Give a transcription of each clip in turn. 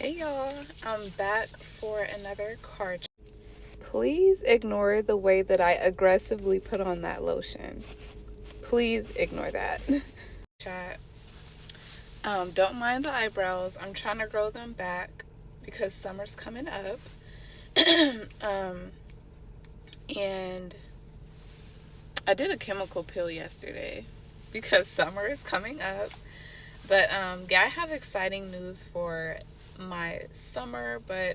Hey y'all, I'm back for another car check. Please ignore the way that I aggressively put on that lotion. Please ignore that. Chat. Don't mind the eyebrows. I'm trying to grow them back because summer's coming up. And I did a chemical peel yesterday because summer is coming up. But yeah, I have exciting news for my summer, but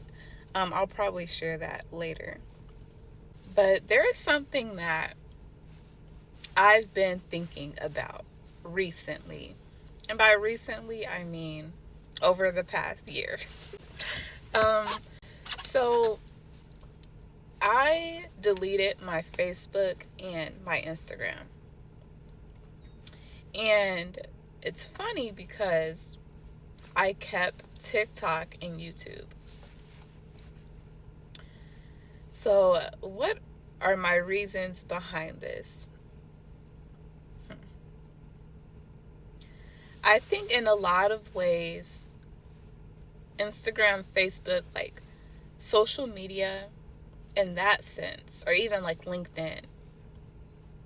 I'll probably share that later. But there is something that I've been thinking about recently. And by recently, I mean over the past year. um, so I deleted my Facebook and my Instagram. And it's funny because I kept TikTok and YouTube. So, what are my reasons behind this? I think in a lot of ways, Instagram, Facebook, like social media in that sense, or even like LinkedIn,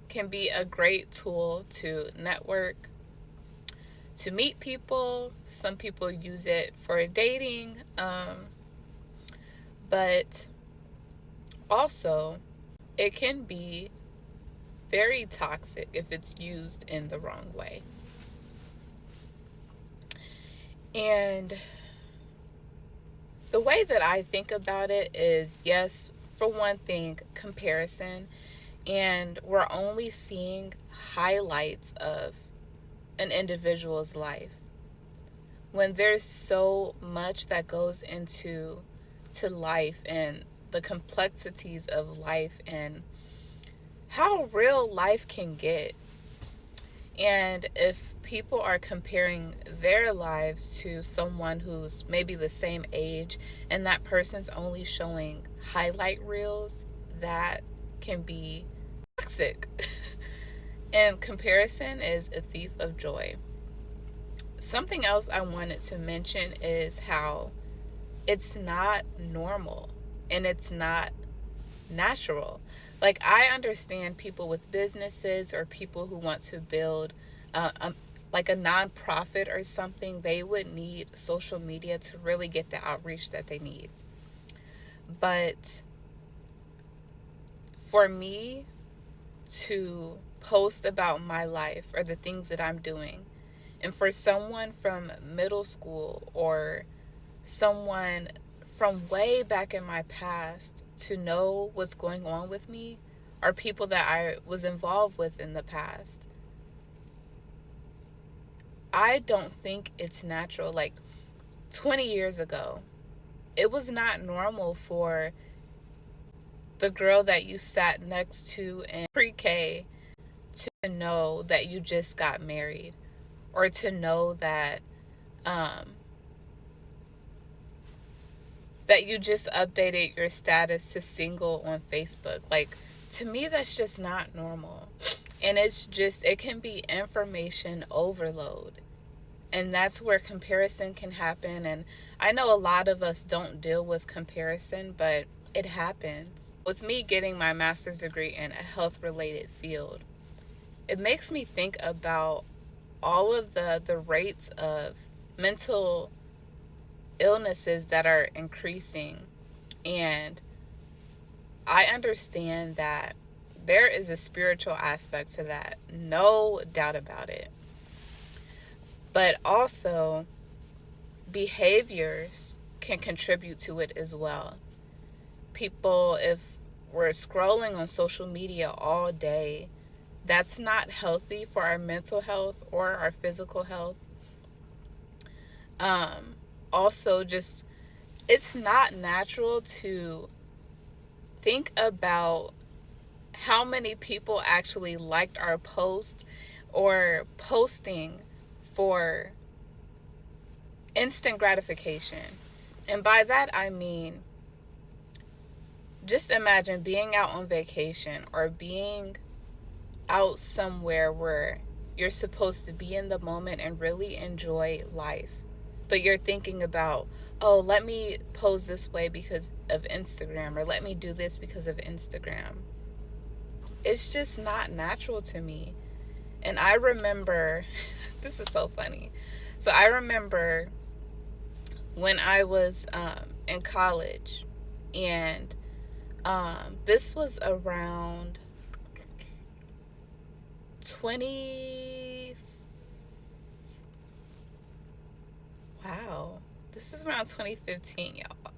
can be a great tool to network, to meet people. Some people use it for dating, but also it can be very toxic if it's used in the wrong way. And the way that I think about it is, yes, for one thing, comparison. And we're only seeing highlights of an individual's life when there's so much that goes into life and the complexities of life and how real life can get. And if people are comparing their lives to someone who's maybe the same age and that person's only showing highlight reels, that can be toxic. And comparison is a thief of joy. Something else I wanted to mention is how it's not normal and it's not natural. Like, I understand people with businesses or people who want to build like a nonprofit or something, they would need social media to really get the outreach that they need. But for me to post about my life or the things that I'm doing, and for someone from middle school or someone from way back in my past to know what's going on with me, or people that I was involved with in the past, I don't think it's natural. Like 20 years ago, it was not normal for the girl that you sat next to in pre-K to know that you just got married, or to know that that you just updated your status to single on Facebook. Like, to me, that's just not normal. And it can be information overload. And that's where comparison can happen. And I know a lot of us don't deal with comparison, but it happens. With me getting my master's degree in a health-related field, it makes me think about all of the rates of mental illnesses that are increasing. And I understand that there is a spiritual aspect to that, no doubt about it. But also, behaviors can contribute to it as well. People, if we're scrolling on social media all day, that's not healthy for our mental health or our physical health. Also, just, it's not natural to think about how many people actually liked our post or posting for instant gratification. And by that, I mean, just imagine being out on vacation or being out somewhere where you're supposed to be in the moment and really enjoy life. but you're thinking about, oh, let me pose this way because of Instagram, or let me do this because of Instagram. It's just not natural to me. And I remember, this is so funny. So I remember when I was in college, and this was around 20. Wow. This is around 2015, y'all.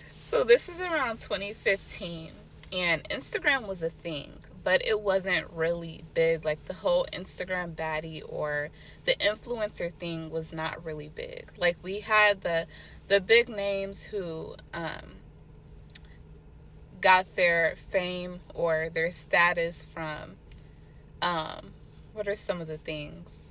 So this is around 2015, and Instagram was a thing, but it wasn't really big. Like the whole Instagram baddie or the influencer thing was not really big. Like we had the big names who got their fame or their status from what are some of the things?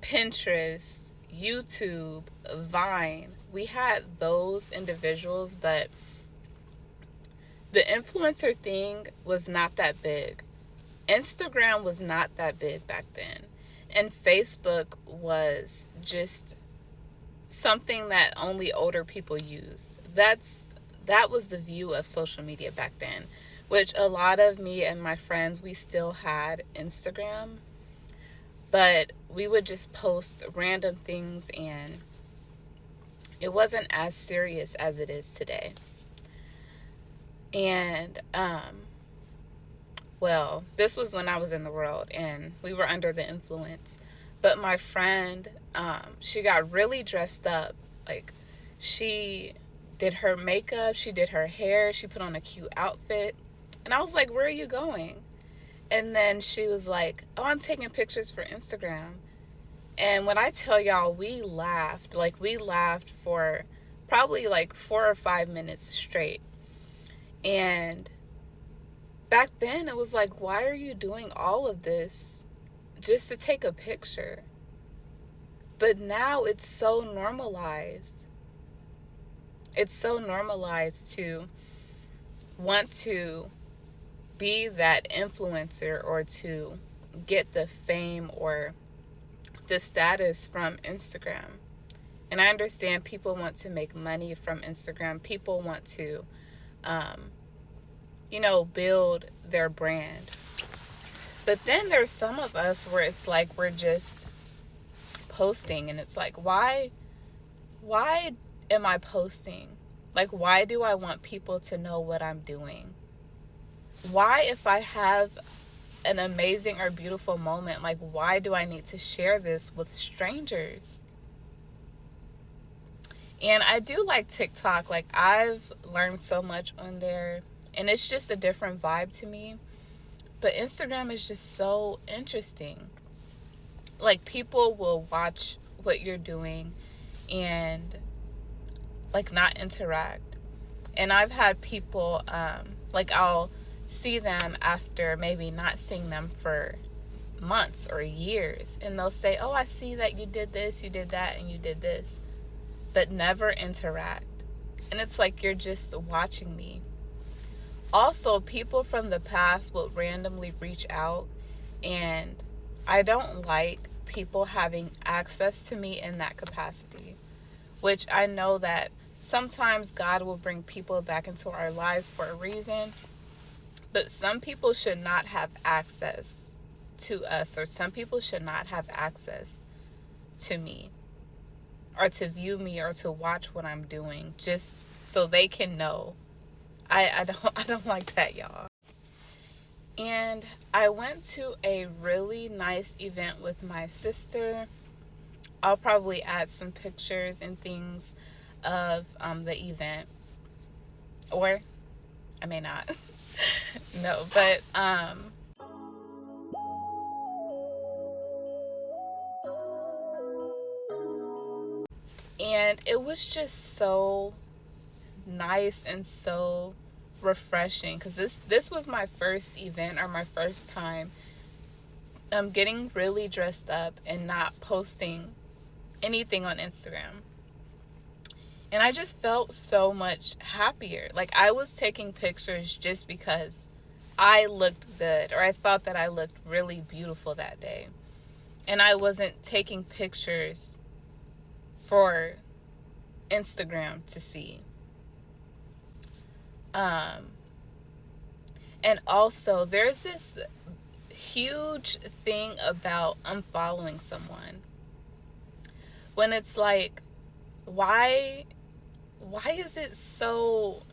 Pinterest, YouTube, Vine. We had those individuals, but the influencer thing was not that big. Instagram was not that big back then. And Facebook was just something that only older people used. That was the view of social media back then, which a lot of me and my friends, we still had Instagram, but we would just post random things, and it wasn't as serious as it is today. And well, this was when I was in the world and we were under the influence. But my friend, she got really dressed up. Like, she did her makeup, she did her hair, she put on a cute outfit. And I was like, where are you going? And then she was like, oh, I'm taking pictures for Instagram. And when I tell y'all, we laughed. Like, we laughed for probably like 4 or 5 minutes straight. And back then, it was like, why are you doing all of this just to take a picture? But now it's so normalized. It's so normalized to want to be that influencer or to get the fame or the status from Instagram. And I understand people want to make money from Instagram. People want to, build their brand. But then there's some of us where it's like we're just posting, and it's like, why am I posting? Like, why do I want people to know what I'm doing? Why, if I have an amazing or beautiful moment, like, why do I need to share this with strangers? And I do like TikTok. Like, I've learned so much on there, and it's just a different vibe to me. But Instagram is just so interesting. Like, people will watch what you're doing and, like, not interact. And I've had people, I'll see them after maybe not seeing them for months or years. And they'll say, oh, I see that you did this, you did that, and you did this. But never interact. And it's like you're just watching me. Also, people from the past will randomly reach out, and I don't like people having access to me in that capacity, which I know that sometimes God will bring people back into our lives for a reason, but some people should not have access to us, or some people should not have access to me, or to view me, or to watch what I'm doing, just so they can know. I don't like that, y'all. And I went to a really nice event with my sister. I'll probably add some pictures and things of the event, or I may not. No, but and it was just so nice and so refreshing, because this was my first event, or my first time getting really dressed up and not posting anything on Instagram. And I just felt so much happier. Like, I was taking pictures just because I looked good, or I thought that I looked really beautiful that day. and I wasn't taking pictures for Instagram to see. And also, there's this huge thing about unfollowing someone. When it's like, why is it such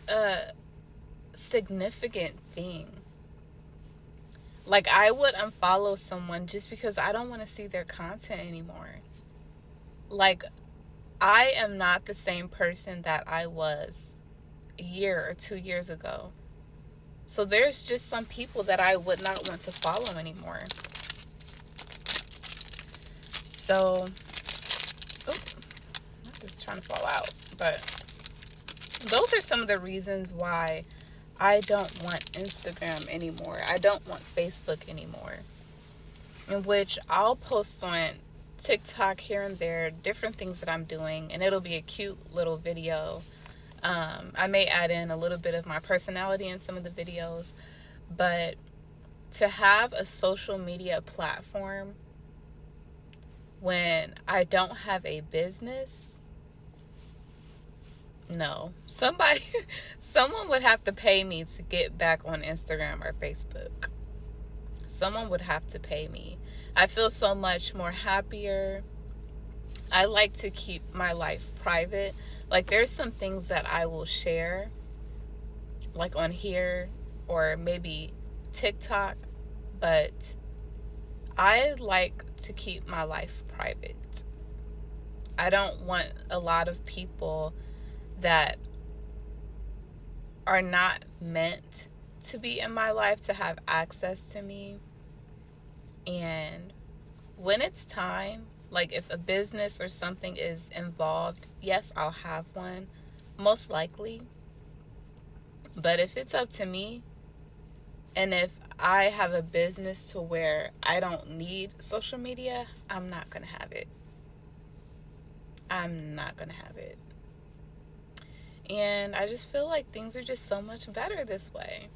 a significant thing? Like, I would unfollow someone just because I don't want to see their content anymore. Like, I am not the same person that I was a year or 2 years ago. So there's just some people that I would not want to follow anymore. So, I'm just trying to fall out. But those are some of the reasons why I don't want Instagram anymore. I don't want Facebook anymore. In which I'll post on TikTok here and there different things that I'm doing, and it'll be a cute little video. I may add in a little bit of my personality in some of the videos, but to have a social media platform when I don't have a business, no. Someone would have to pay me to get back on Instagram or Facebook. Someone would have to pay me. I feel so much more happier. I like to keep my life private. Like, there's some things that I will share, like on here or maybe TikTok, but I like to keep my life private. I don't want a lot of people that are not meant to be in my life to have access to me. And when it's time, like if a business or something is involved, yes, I'll have one, most likely. But if it's up to me, and if I have a business to where I don't need social media, I'm not going to have it. I'm not going to have it. And I just feel like things are just so much better this way.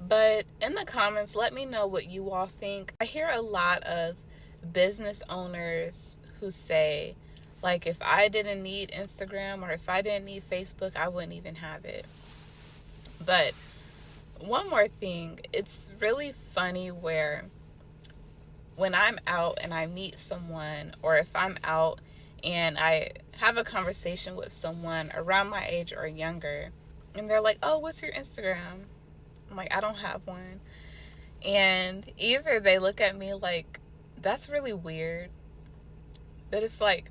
But in the comments, let me know what you all think. I hear a lot of business owners who say, like, if I didn't need Instagram or if I didn't need Facebook, I wouldn't even have it. But one more thing, it's really funny where when I'm out and I meet someone, or if I'm out and I have a conversation with someone around my age or younger, and they're like, oh, what's your Instagram? I'm like, I don't have one. And either they look at me like, that's really weird, but it's like,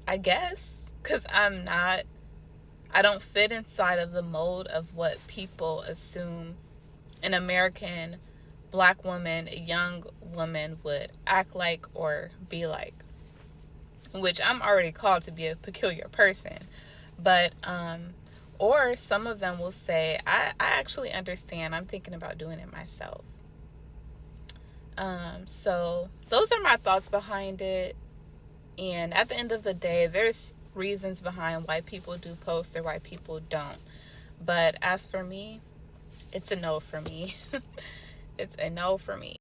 I guess, because I don't fit inside of the mold of what people assume an American Black woman, a young woman would act like or be like, which I'm already called to be a peculiar person. But or some of them will say, I actually understand, I'm thinking about doing it myself. So those are my thoughts behind it. And at the end of the day, there's reasons behind why people do post or why people don't. But as for me, it's a no for me. It's a no for me.